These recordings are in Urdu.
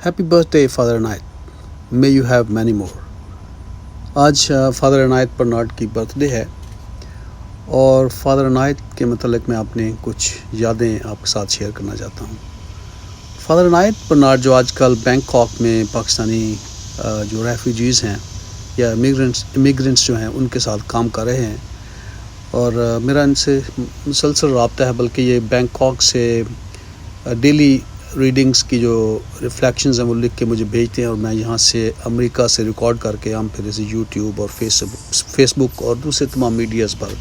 Happy birth day father Inayat, may you have many more. آج فادر عنایت برنارڈ کی برتھ ڈے ہے، اور فادر عنایت کے متعلق میں اپنے کچھ یادیں آپ کے ساتھ شیئر کرنا چاہتا ہوں۔ فادر عنایت برنارڈ جو آج کل بینکاک میں پاکستانی جو ریفیوجیز ہیں یا امیگرنٹس جو ہیں ان کے ساتھ کام کر رہے ہیں، اور میرا ان سے مسلسل رابطہ ہے، بلکہ یہ بینکاک سے ڈیلی ریڈنگز کی جو ریفلیکشنز ہیں وہ لکھ کے مجھے بھیجتے ہیں، اور میں یہاں سے امریکہ سے ریکارڈ کر کے ہم پھر اسے یوٹیوب اور فیس بک اور دوسرے تمام میڈیاز پر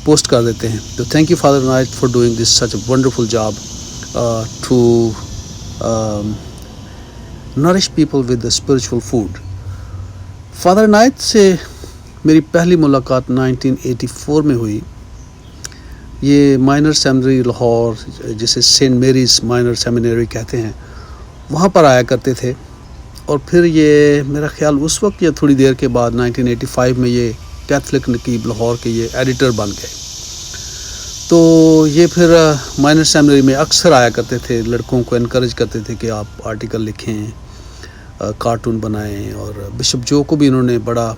پوسٹ کر دیتے ہیں۔ تو thank you father Inayat for doing this such a wonderful job to nourish people with the spiritual food. Father Inayat سے میری پہلی ملاقات 1984 میں ہوئی۔ یہ مائنر سیمنری لاہور، جسے سینٹ میریز مائنر سیمینری کہتے ہیں، وہاں پر آیا کرتے تھے، اور پھر یہ میرا خیال اس وقت یا تھوڑی دیر کے بعد 1985 میں یہ کیتھولک نقیب لاہور کے یہ ایڈیٹر بن گئے۔ تو یہ پھر مائنر سیمنری میں اکثر آیا کرتے تھے، لڑکوں کو انکریج کرتے تھے کہ آپ آرٹیکل لکھیں، کارٹون بنائیں، اور بشپ جو کو بھی انہوں نے بڑا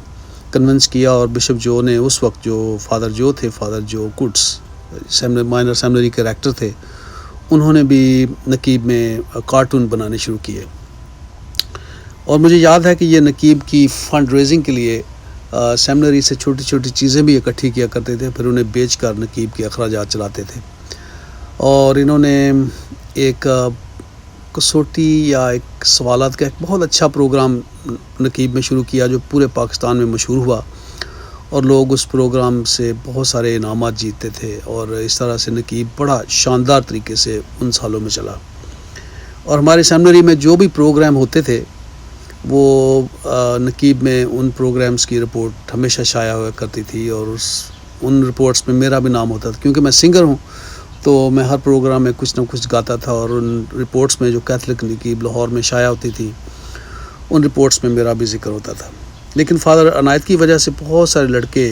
کنونس کیا، اور بشپ جو نے اس وقت جو فادر جو کٹس مائنر سیمنری کے ریکٹر تھے، انہوں نے بھی نقیب میں کارٹون بنانے شروع کیے۔ اور مجھے یاد ہے کہ یہ نقیب کی فنڈ ریزنگ کے لیے سیمنری سے چھوٹی چھوٹی چیزیں بھی اکٹھی کیا کرتے تھے، پھر انہیں بیچ کر نقیب کے اخراجات چلاتے تھے۔ اور انہوں نے ایک کسوٹی یا ایک سوالات کا ایک بہت اچھا پروگرام نقیب میں شروع کیا، جو پورے پاکستان میں مشہور ہوا، اور لوگ اس پروگرام سے بہت سارے انعامات جیتتے تھے، اور اس طرح سے نقیب بڑا شاندار طریقے سے ان سالوں میں چلا۔ اور ہمارے سیمنری میں جو بھی پروگرام ہوتے تھے وہ نقیب میں ان پروگرامز کی رپورٹ ہمیشہ شائع ہوا کرتی تھی، اور ان رپورٹس میں میرا بھی نام ہوتا تھا، کیونکہ میں سنگر ہوں تو میں ہر پروگرام میں کچھ نہ کچھ گاتا تھا، اور ان رپورٹس میں جو کیتھولک نقیب لاہور میں شائع ہوتی تھی ان رپورٹس میں میرا بھی ذکر ہوتا تھا۔ لیکن فادر عنایت کی وجہ سے بہت سارے لڑکے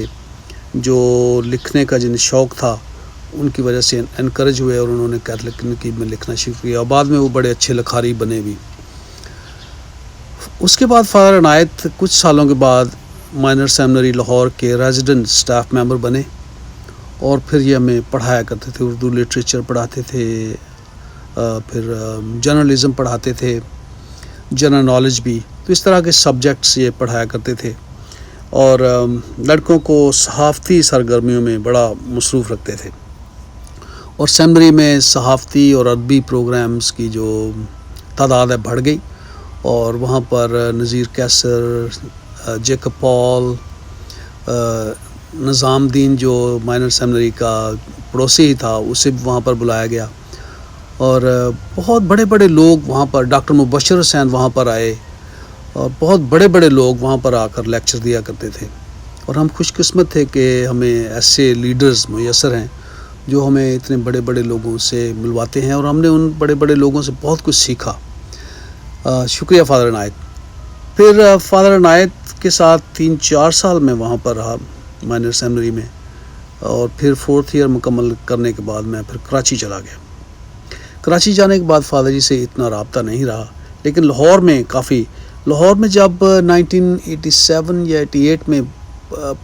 جو لکھنے کا جن شوق تھا ان کی وجہ سے انکریج ہوئے، اور انہوں نے کیتھولک نقیب میں لکھنا شروع کیا، اور بعد میں وہ بڑے اچھے لکھاری بنے بھی۔ اس کے بعد فادر عنایت کچھ سالوں کے بعد مائنر سیمنری لاہور کے ریزیڈنٹ سٹاف ممبر بنے، اور پھر یہ ہمیں پڑھایا کرتے تھے، اردو لٹریچر پڑھاتے تھے، پھر جرنلزم پڑھاتے تھے، جنرل نالج بھی، تو اس طرح کے سبجیکٹس یہ پڑھایا کرتے تھے، اور لڑکوں کو صحافتی سرگرمیوں میں بڑا مصروف رکھتے تھے۔ اور سیمنری میں صحافتی اور ادبی پروگرامز کی جو تعداد ہے بڑھ گئی، اور وہاں پر نذیر کیسر، جیکب پال، نظام دین جو مائنر سیمنری کا پڑوسی ہی تھا، اسے بھی وہاں پر بلایا گیا، اور بہت بڑے بڑے لوگ وہاں پر، ڈاکٹر مبشر حسین وہاں پر آئے، اور بہت بڑے بڑے لوگ وہاں پر آ کر لیکچر دیا کرتے تھے، اور ہم خوش قسمت تھے کہ ہمیں ایسے لیڈرز میسر ہیں جو ہمیں اتنے بڑے بڑے لوگوں سے ملواتے ہیں، اور ہم نے ان بڑے بڑے لوگوں سے بہت کچھ سیکھا۔ شکریہ فادر عنایت۔ پھر فادر عنایت کے ساتھ 3-4 سال میں وہاں پر رہا مائنر سیمنری میں، اور پھر 4th ایئر مکمل کرنے کے بعد میں پھر کراچی چلا گیا۔ کراچی جانے کے بعد فادر جی سے اتنا رابطہ نہیں رہا، لیکن لاہور میں جب 1987 یا 88 میں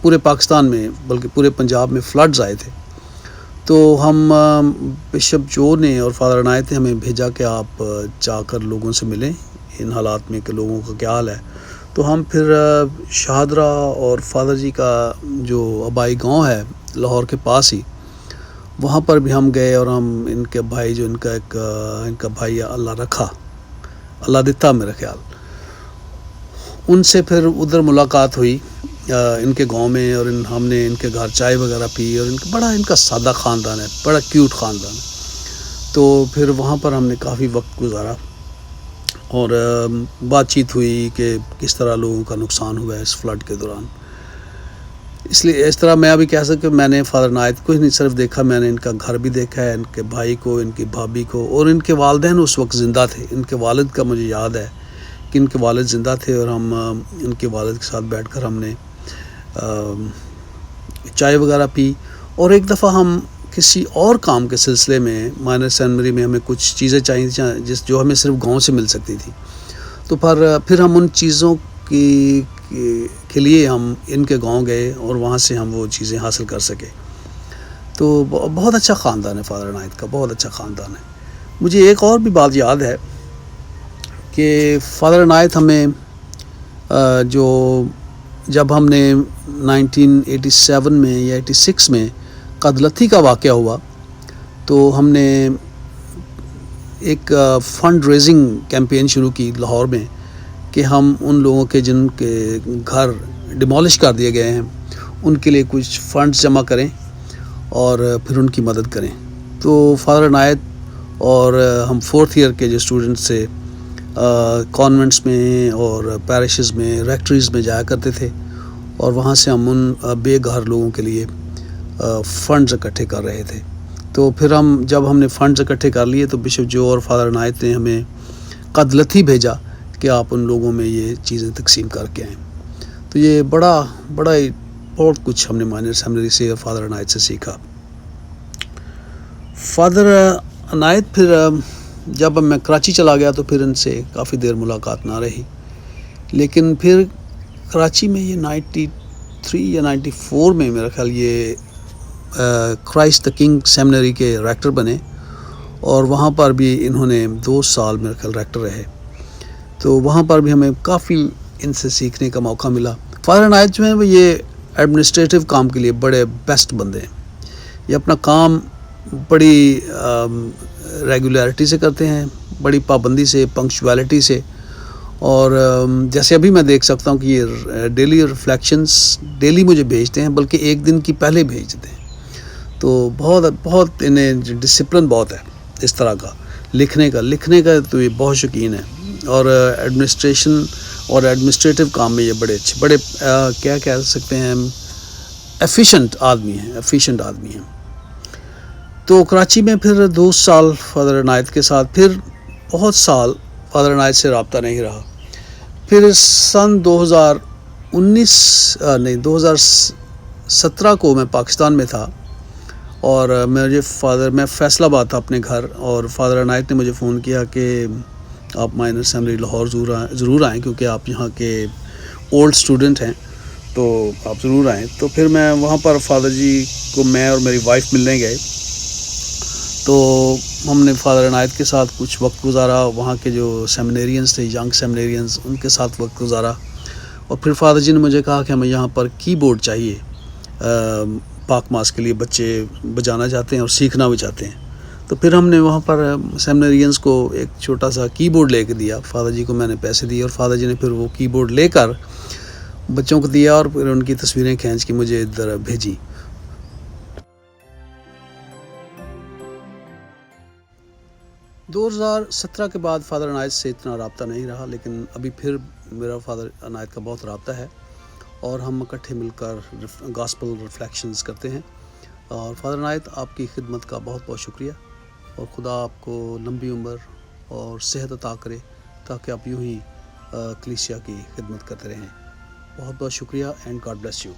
پورے پاکستان میں بلکہ پورے پنجاب میں فلڈز آئے تھے، تو ہم بشپ جو نے اور فادر عنایت نے ہمیں بھیجا کہ آپ جا کر لوگوں سے ملیں ان حالات میں کہ لوگوں کا کیا حال ہے۔ تو ہم پھر شاہدرہ اور فادر جی کا جو آبائی گاؤں ہے لاہور کے پاس ہی، وہاں پر بھی ہم گئے، اور ہم ان کے بھائی جو ان کا بھائی اللہ دتا میرا خیال، ان سے پھر ادھر ملاقات ہوئی ان کے گاؤں میں، اور ہم نے ان کے گھر چائے وغیرہ پی، اور ان کا سادہ خاندان ہے، بڑا کیوٹ خاندان ہے، تو پھر وہاں پر ہم نے کافی وقت گزارا، اور بات چیت ہوئی کہ کس طرح لوگوں کا نقصان ہوا ہے اس فلڈ کے دوران۔ اس لیے اس طرح میں ابھی کہہ سکتا کہ میں نے فادر عنایت کو ہی نہیں صرف دیکھا، میں نے ان کا گھر بھی دیکھا ہے، ان کے بھائی کو، ان کی بھابھی کو، اور ان کے والدین اس وقت زندہ تھے۔ ان کے والد کا مجھے یاد ہے کہ ان کے والد زندہ تھے، اور ہم ان کے والد کے ساتھ بیٹھ کر ہم نے چائے وغیرہ پی، اور ایک دفعہ ہم کسی اور کام کے سلسلے میں مائنر سیمنری میں ہمیں کچھ چیزیں چاہیے جو ہمیں صرف گاؤں سے مل سکتی تھی، تو پھر ہم ان چیزوں کے لیے ہم ان کے گاؤں گئے اور وہاں سے ہم وہ چیزیں حاصل کر سکے. تو بہت اچھا خاندان ہے فادر عنایت کا، بہت اچھا خاندان ہے. مجھے ایک اور بھی بات یاد ہے کہ فادر عنایت ہمیں جو جب ہم نے 1987 میں یا 86 میں قدلتھی کا واقعہ ہوا تو ہم نے ایک فنڈ ریزنگ کیمپین شروع کی لاہور میں کہ ہم ان لوگوں کے جن کے گھر ڈیمالش کر دیے گئے ہیں ان کے لیے کچھ فنڈز جمع کریں اور پھر ان کی مدد کریں. تو فادر عنایت اور ہم 4th ایئر کے جو اسٹوڈنٹس تھے کانوینٹس میں اور پیرشز میں ریکٹریز میں جایا کرتے تھے اور وہاں سے ہم ان بے گھر لوگوں کے لیے فنڈز اکٹھے کر رہے تھے. تو پھر جب ہم نے فنڈز اکٹھے کر لیے تو بشپ جو اور فادر عنایت نے ہمیں قدلتھی بھیجا کہ آپ ان لوگوں میں یہ چیزیں تقسیم کر کے آئیں. تو یہ بڑا ہی بہت کچھ ہم نے مائنر سیمنری سے اور فادر عنایت سے سیکھا. فادر عنایت پھر جب میں کراچی چلا گیا تو پھر ان سے کافی دیر ملاقات نہ رہی، لیکن پھر کراچی میں یہ 93 یا 94 میں میرا خیال یہ کرائسٹ دا کنگ سیمنری کے ریکٹر بنے اور وہاں پر بھی انہوں نے 2 سال میرا خیال ریکٹر رہے. تو وہاں پر بھی ہمیں کافی ان سے سیکھنے کا موقع ملا. فادر عنایت جو ہیں وہ یہ ایڈمنسٹریٹو کام کے لیے بڑے بیسٹ بندے ہیں. یہ اپنا کام بڑی ریگولیرٹی سے کرتے ہیں، بڑی پابندی سے، پنکچویلٹی سے. اور جیسے ابھی میں دیکھ سکتا ہوں کہ یہ ڈیلی ریفلیکشنز ڈیلی مجھے بھیجتے ہیں، بلکہ ایک دن کی پہلے بھیج دیتے ہیں. تو بہت انہیں ڈسپلن بہت ہے اس طرح کا لکھنے کا تو یہ بہت شوقین ہے. اور ایڈمنسٹریشن اور ایڈمنسٹریٹو کام میں یہ بڑے اچھے، بڑے کیا کہہ سکتے ہیں، ایفیشینٹ آدمی ہیں. تو کراچی میں پھر 2 سال فادر عنایت کے ساتھ، پھر بہت سال فادر عنایت سے رابطہ نہیں رہا. پھر سن 2017 کو میں پاکستان میں تھا اور میں فیصل آباد تھا اپنے گھر، اور فادر عنایت نے مجھے فون کیا کہ آپ مائنر سیمنری لاہور ضرور آئیں کیونکہ آپ یہاں کے اولڈ اسٹوڈنٹ ہیں تو آپ ضرور آئیں. تو پھر میں وہاں پر فادر جی کو میں اور میری وائف ملنے گئے. تو ہم نے فادر عنایت کے ساتھ کچھ وقت گزارا، وہاں کے جو سیمنیرینز تھے، ینگ سیمنیرینز، ان کے ساتھ وقت گزارا. اور پھر فادر جی نے مجھے کہا کہ ہمیں یہاں پر کی بورڈ چاہیے، پاک ماس کے لیے بچے بجانا چاہتے ہیں اور سیکھنا بھی چاہتے ہیں. تو پھر ہم نے وہاں پر سیمنیرینز کو ایک چھوٹا سا کی بورڈ لے کے دیا. فادر جی کو میں نے پیسے دیے اور فادر جی نے پھر وہ کی بورڈ لے کر بچوں کو دیا اور پھر ان کی تصویریں کھینچ کے مجھے ادھر بھیجی. 2017 کے بعد فادر عنایت سے اتنا رابطہ نہیں رہا، لیکن ابھی پھر میرا فادر عنایت کا بہت رابطہ ہے اور ہم اکٹھے مل کر گاسپل ریفلیکشنز کرتے ہیں. اور فادر عنایت آپ کی خدمت کا بہت بہت شکریہ، اور خدا آپ کو لمبی عمر اور صحت عطا کرے تاکہ آپ یوں ہی کلیسیا کی خدمت کرتے رہیں. بہت بہت شکریہ اینڈ گاڈ بلیس یو.